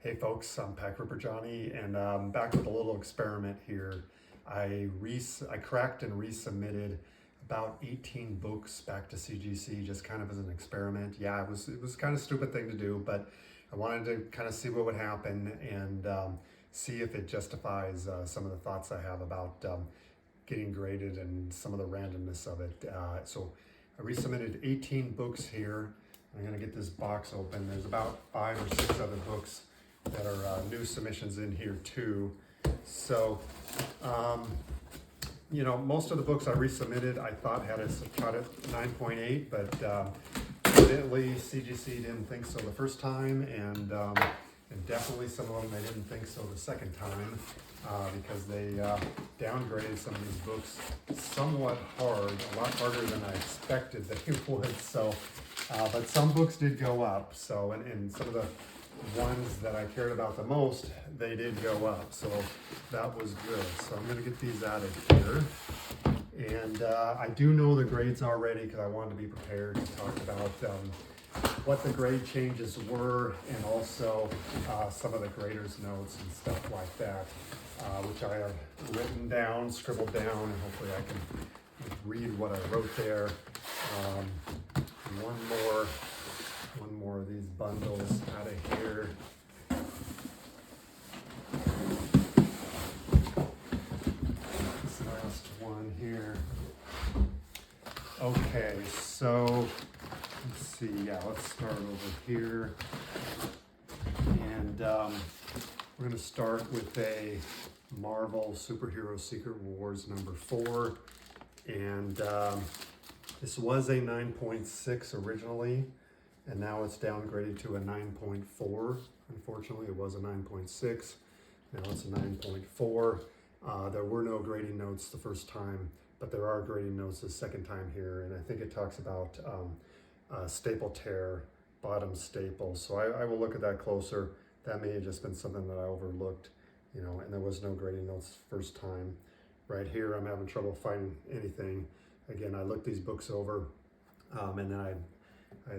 Hey folks, I'm Pack Ripper Johnny, and I'm back with a little experiment here. I cracked and resubmitted about 18 books back to CGC just kind of as an experiment. Yeah, it was kind of a stupid thing to do, but I wanted to kind of see what would happen and see if it justifies some of the thoughts I have about getting graded and some of the randomness of it. So I resubmitted 18 books here. I'm gonna get this box open. There's about 5 or 6 other books that are new submissions in here too. So, you know, most of the books I resubmitted I thought had a cut at 9.8, but evidently CGC didn't think so the first time, and definitely some of them they didn't think so the second time, because they downgraded some of these books somewhat hard, a lot harder than I expected they would. So, but some books did go up. So, and some of the ones that I cared about the most, they did go up, so that was good. So I'm going to get these out of here, and I do know the grades already because I wanted to be prepared to talk about what the grade changes were, and also some of the graders' notes and stuff like that, which I have written down, scribbled down, and hopefully I can read what I wrote there. One more of these bundles out of here. This last one here. Okay, so let's see. Yeah, let's start over here. And we're going to start with a Marvel Superhero Secret Wars #4. And this was a 9.6 originally, and now it's downgraded to a 9.4. Unfortunately, it was a 9.6. Now it's a 9.4. There were no grading notes the first time, but there are grading notes the second time here, and I think it talks about staple tear, bottom staple. So I will look at that closer. That may have just been something that I overlooked, you know, and there was no grading notes first time. Right here, I'm having trouble finding anything. Again, I looked these books over, and then I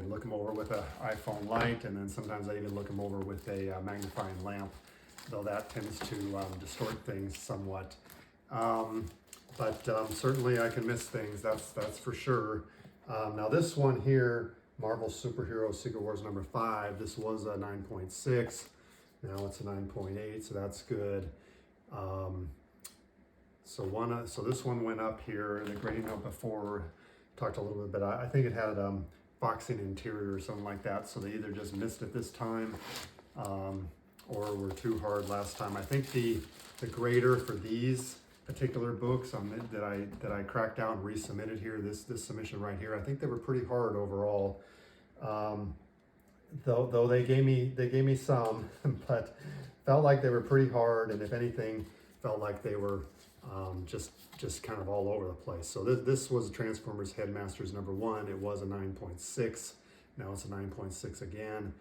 look them over with an iPhone light, and then sometimes I even look them over with a magnifying lamp, though that tends to distort things somewhat. But certainly I can miss things, that's for sure. Now this one here, Marvel Superhero Secret Wars #5, this was a 9.6. Now it's a 9.8, so that's good. So this one went up here. The grading note before talked a little bit, but I think it had boxing interior or something like that. So they either just missed it this time, or were too hard last time. I think the grader for these particular books that I cracked out and resubmitted here, this submission right here, I think they were pretty hard overall. Though they gave me some, but felt like they were pretty hard, and if anything, felt like they were just kind of all over the place. So this was Transformers Headmasters #1. It was a 9.6. Now it's a 9.6 again.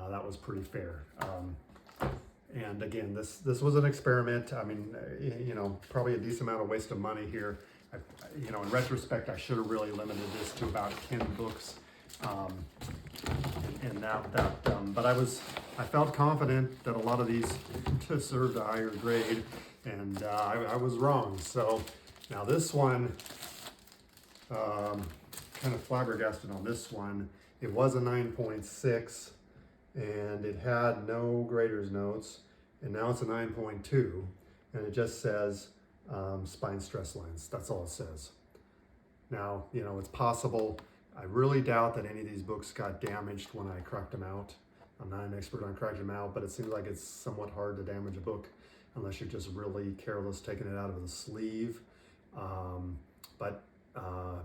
That was pretty fair. And again, this was an experiment. I mean, you know, probably a decent amount of waste of money here. You know, in retrospect, I should have really limited this to about 10 books. But I felt confident that a lot of these deserved a higher grade, and I was wrong. So now this one, kind of flabbergasted on this one. It was a 9.6, and it had no grader's notes, and now it's a 9.2, and it just says spine stress lines. That's all it says. Now, you know, it's possible. I really doubt that any of these books got damaged when I cracked them out. I'm not an expert on cracking them out, but it seems like it's somewhat hard to damage a book unless you're just really careless taking it out of the sleeve.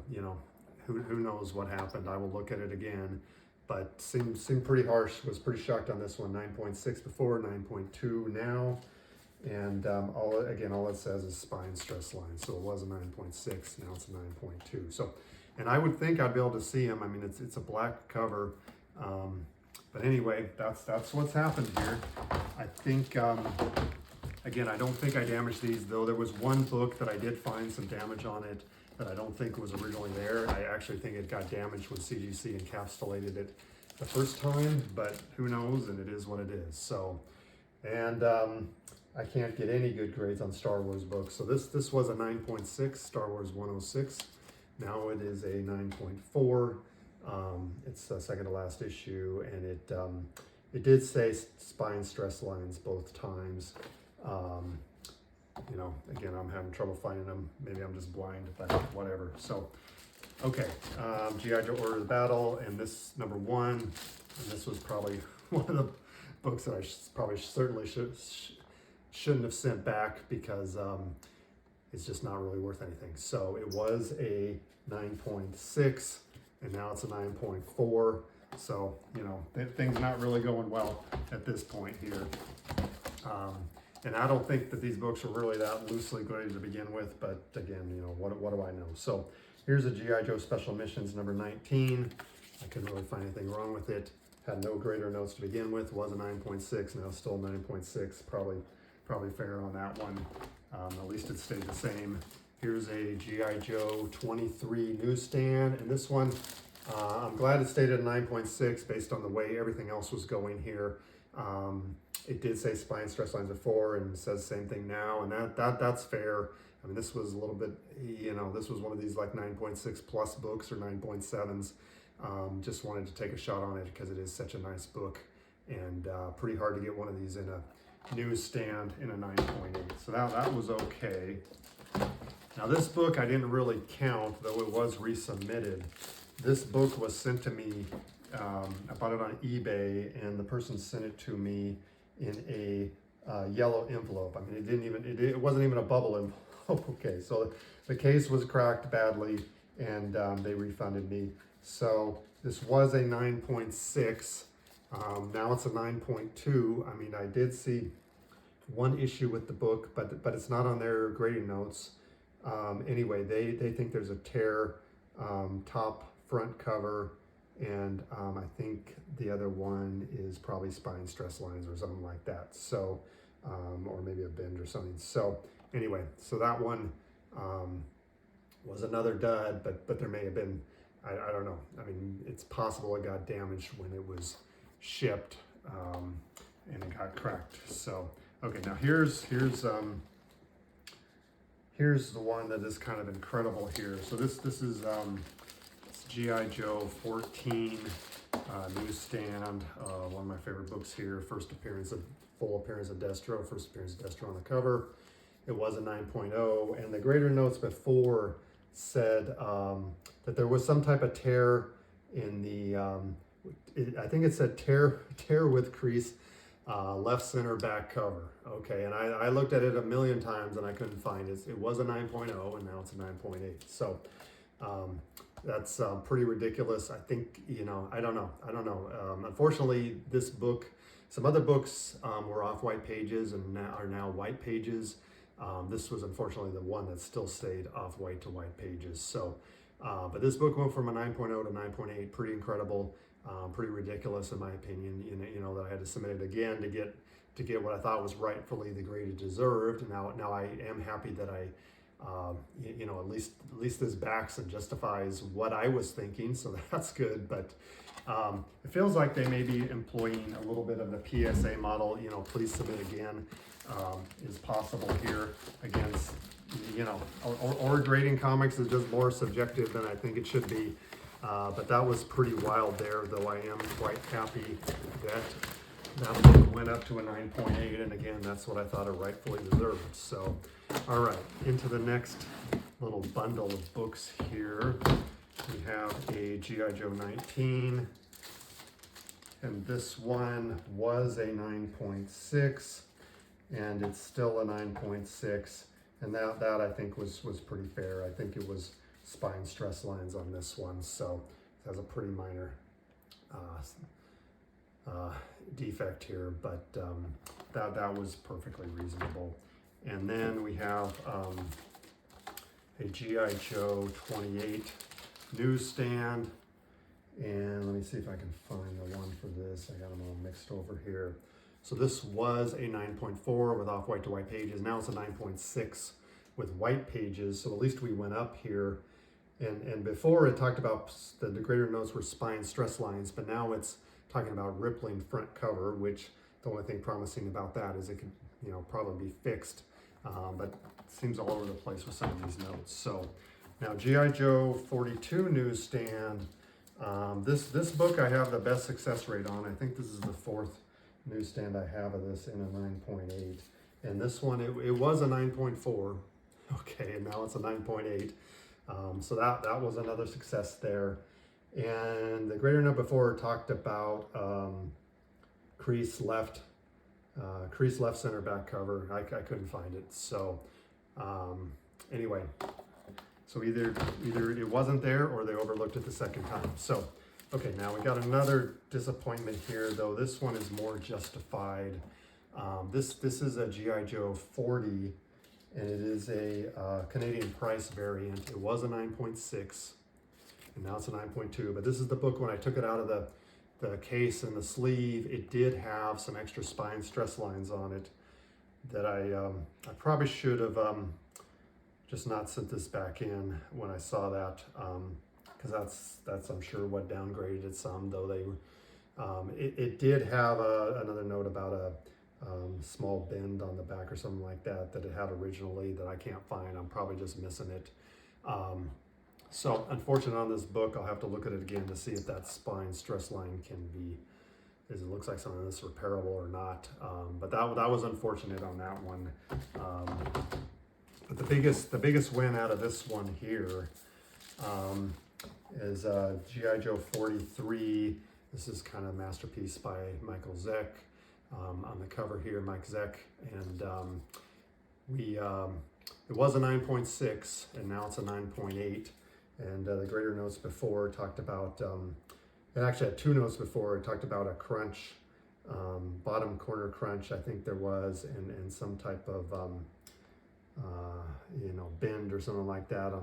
You know, who knows what happened. I will look at it again, but seemed pretty harsh. Was pretty shocked on this one. 9.6 before, 9.2 now, and all it says is spine stress line. So it was a 9.6, now it's a 9.2. So, and I would think I'd be able to see them. I mean, it's a black cover, but anyway, that's what's happened here. I think. Again, I don't think I damaged these, though there was one book that I did find some damage on it that I don't think was originally there. I actually think it got damaged when CGC encapsulated it the first time, but who knows, and it is what it is. So And I can't get any good grades on Star Wars books. So this was a 9.6, Star Wars 106. Now it is a 9.4. It's the second to last issue, and it did say spine stress lines both times. You know, again, I'm having trouble finding them. Maybe I'm just blind, but whatever. So, okay, G.I. Joe Order of the Battle, and this number 1, and this was probably one of the books that I probably certainly shouldn't have sent back, because it's just not really worth anything. So it was a 9.6, and now it's a 9.4. So, you know, things not really going well at this point here. And I don't think that these books are really that loosely graded to begin with, but again, you know, what do I know? So here's a G.I. Joe Special Missions number 19. I couldn't really find anything wrong with it. Had no grade or notes to begin with. Was a 9.6, now still 9.6. Probably fair on that one. At least it stayed the same. Here's a G.I. Joe 23 newsstand, and this one, I'm glad it stayed at a 9.6 based on the way everything else was going here. It did say spine stress lines before, and it says the same thing now, and that's fair. I mean, this was a little bit, you know, this was one of these like 9.6 plus books or 9.7s. Just wanted to take a shot on it because it is such a nice book, and pretty hard to get one of these in a newsstand in a 9.8. So that was okay. Now this book I didn't really count, though it was resubmitted. This book was sent to me, I bought it on eBay, and the person sent it to me in a yellow envelope. I mean, it wasn't even a bubble envelope. Okay, so the case was cracked badly, and they refunded me. So this was a 9.6. Now it's a 9.2. I mean, I did see one issue with the book, but it's not on their grading notes. Anyway, they think there's a tear, top front cover, and I think the other one is probably spine stress lines or something like that. So, or maybe a bend or something. So anyway, so that one was another dud, but there may have been, I don't know. I mean, it's possible it got damaged when it was shipped, and it got cracked. So, okay, now here's the one that is kind of incredible here. So this is G.I. Joe 14 newsstand, one of my favorite books here. Full appearance of Destro, first appearance of Destro on the cover. It was a 9.0, and the grader notes before said that there was some type of tear in the, I think it said tear with crease, left center back cover. Okay, and I looked at it a million times and I couldn't find it. It was a 9.0, and now it's a 9.8. So that's pretty ridiculous. I think, you know, I don't know. Unfortunately, this book, some other books were off-white pages and are now white pages. This was unfortunately the one that still stayed off-white to white pages. So, but this book went from a 9.0 to 9.8, pretty incredible, pretty ridiculous in my opinion. You know that I had to submit it again to get what I thought was rightfully the grade it deserved. Now I am happy that I, you know, at least this backs and justifies what I was thinking, so that's good. But it feels like they may be employing a little bit of the PSA model. You know, please submit again. Is possible here against, you know, or grading comics is just more subjective than I think it should be. But that was pretty wild there, though I am quite happy that book went up to a 9.8, and again, that's what I thought it rightfully deserved. So, all right, into the next little bundle of books here. We have a G.I. Joe 19, and this one was a 9.6, and it's still a 9.6, and that I think was pretty fair. I think it was spine stress lines on this one, so it has a pretty minor defect here, but that was perfectly reasonable. And then we have a G.I. Joe 28 newsstand, and let me see if I can find the one for this. I got them all mixed over here. So this was a 9.4 with off-white to white pages. Now it's a 9.6 with white pages, so at least we went up here. And before it talked about the grader notes were spine stress lines, but now it's talking about rippling front cover, which The only thing promising about that is it could, probably be fixed, but it seems all over the place with some of these notes. So now G.I. Joe 42 newsstand. This book I have the best success rate on. I think this is the 4th newsstand I have of this in a 9.8. And this one, it was a 9.4. Okay, and now it's a 9.8. So that was another success there. And the grader note before talked about crease left center back cover. I couldn't find it. So anyway, so either it wasn't there or they overlooked it the second time. So okay, now we got another disappointment here, though. This one is more justified. This is a G.I. Joe 40, and it is a Canadian price variant. It was a 9.6, and now it's a 9.2. But this is the book when I took it out of the case and the sleeve. It did have some extra spine stress lines on it that I probably should have just not sent this back in when I saw that, because that's I'm sure what downgraded it some, though they it did have another note about a small bend on the back or something like that it had originally that I can't find. I'm probably just missing it. So unfortunate on this book, I'll have to look at it again to see if that spine stress line can be, it looks like something that's repairable or not. But that was unfortunate on that one. But the biggest win out of this one here is G.I. Joe 43. This is kind of a masterpiece by Michael Zeck. On the cover here, Mike Zeck, and it was a 9.6, and now it's a 9.8. And the grader notes before talked about, it actually had 2 notes before. It talked about a crunch, bottom corner crunch, I think there was, and some type of bend or something like that.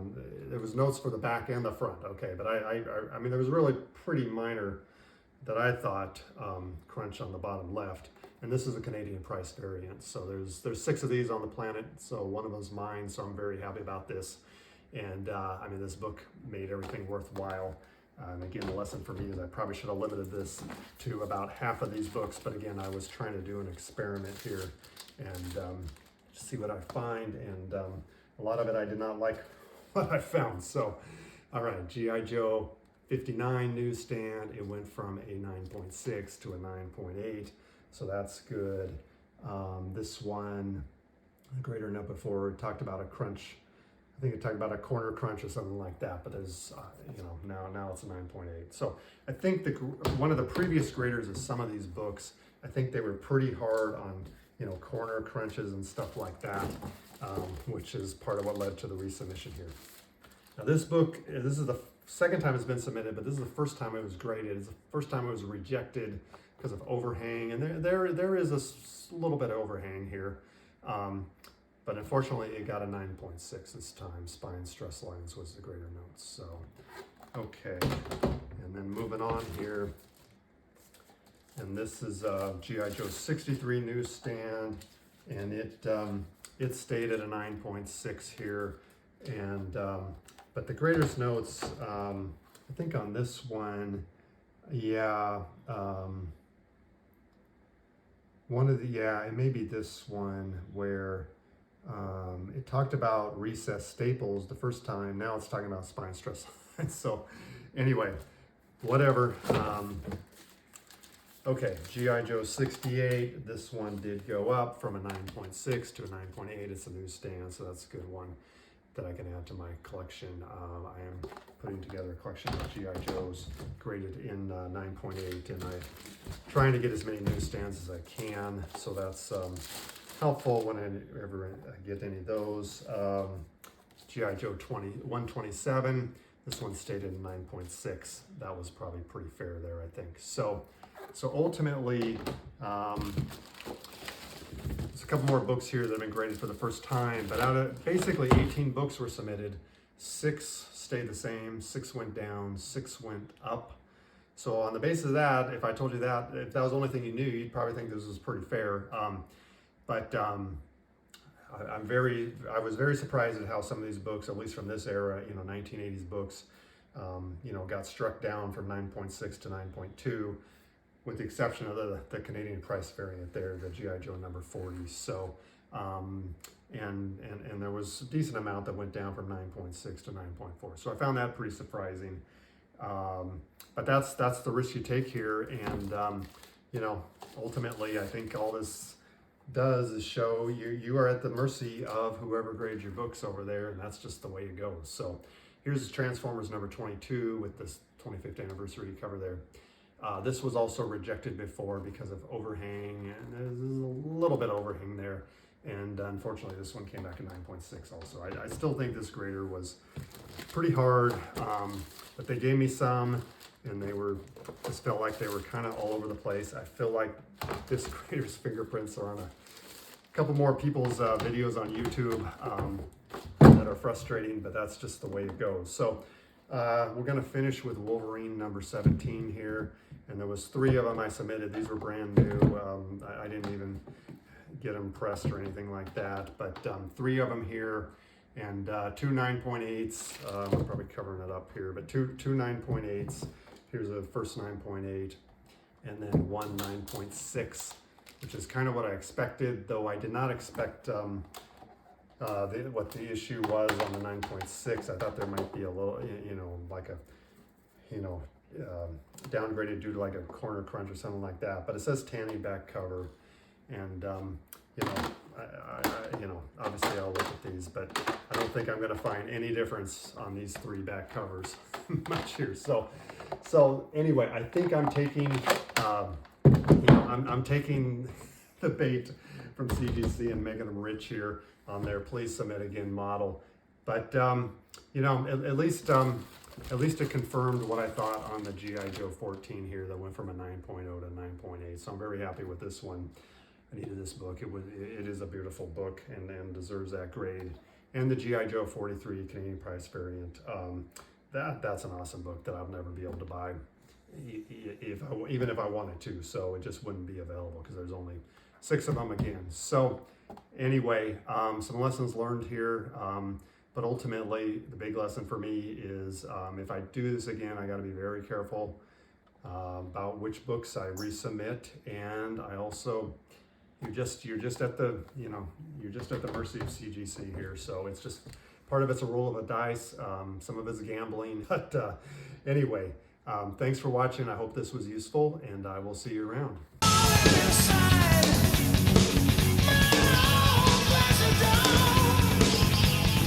There was notes for the back and the front, okay, but I mean, there was really pretty minor that I thought crunch on the bottom left. And this is a Canadian price variant. So there's 6 of these on the planet. So one of them's mine. So I'm very happy about this. And I mean, this book made everything worthwhile. And again, the lesson for me is I probably should have limited this to about half of these books. But again, I was trying to do an experiment here and see what I find. And a lot of it I did not like what I found. So, all right, G.I. Joe 59 newsstand. It went from a 9.6 to a 9.8. So that's good. This one, the grader note before talked about a crunch. I think it talked about a corner crunch or something like that, but there's, now it's a 9.8. So I think one of the previous graders of some of these books, I think they were pretty hard on, corner crunches and stuff like that, which is part of what led to the resubmission here. Now this book, this is the second time it's been submitted, but this is the first time it was graded. It's the first time it was rejected because of overhang, and there is a little bit of overhang here, but unfortunately it got a 9.6 this time. Spine stress lines was the grader notes. So okay, and then moving on here, and this is G.I. Joe 63 newsstand, and it stayed at a 9.6 here, and but the grader's notes, I think on this one, yeah. It may be this one where it talked about recessed staples the first time. Now it's talking about spine stress lines. So anyway, whatever. Okay, G.I. Joe 68. This one did go up from a 9.6 to a 9.8. It's a newsstand, so that's a good one that I can add to my collection. I am putting together a collection of G.I. Joes graded in 9.8, and I'm trying to get as many newsstands as I can, so that's helpful whenever I get any of those. G.I. Joe 127, this one stayed in 9.6. That was probably pretty fair there, I think. So ultimately, there's a couple more books here that have been graded for the first time, but out of basically 18 books were submitted, 6 stayed the same, 6 went down, 6 went up. So on the basis of that, if I told you that, if that was the only thing you knew, you'd probably think this was pretty fair. But I was very surprised at how some of these books, at least from this era, 1980s books, got struck down from 9.6 to 9.2. with the exception of the Canadian price variant there, the GI Joe number 40. So, and there was a decent amount that went down from 9.6 to 9.4. So I found that pretty surprising. But that's the risk you take here. And, you know, ultimately, I think all this does is show you are at the mercy of whoever grades your books over there, and that's just the way it goes. So here's Transformers number 22 with this 25th anniversary cover there. This was also rejected before because of overhang, and there's a little bit of overhang there. And unfortunately, this one came back at 9.6 also. I still think this grader was pretty hard, but they gave me some, and they just felt like they were kind of all over the place. I feel like this grader's fingerprints are on a couple more people's videos on YouTube that are frustrating, but that's just the way it goes. So we're gonna finish with Wolverine number 17 here, and there was 3 of them I submitted. These were brand new. I didn't even get them pressed or anything like that, but 3 of them here, and 2 9.8s. I'm probably covering it up here, but two 9.8s. Here's the first 9.8, and then 1 9.6, which is kind of what I expected, though I did not expect what the issue was on the 9.6. I thought there might be a little, you know, like a, you know, downgraded due to like a corner crunch or something like that. But it says tanny back cover, and you know, you know, obviously I'll look at these, but I don't think I'm going to find any difference on these 3 back covers much here. So anyway, I think I'm taking, you know, I'm taking the bait from CGC and making them rich here on their please submit again model. But you know, at least it confirmed what I thought on the GI Joe 14 here that went from a 9.0 to 9.8. So I'm very happy with this one. I needed this book. It is a beautiful book and deserves that grade. And the GI Joe 43 Canadian price variant. That's an awesome book that I'll never be able to buy, even if I wanted to. So it just wouldn't be available because there's only 6 of them again. So anyway, some lessons learned here. But ultimately, the big lesson for me is if I do this again, I got to be very careful about which books I resubmit, and I also you're just at the mercy of CGC here. So it's just part of it's a roll of a dice. Some of it's gambling. But anyway, thanks for watching. I hope this was useful, and I will see you around.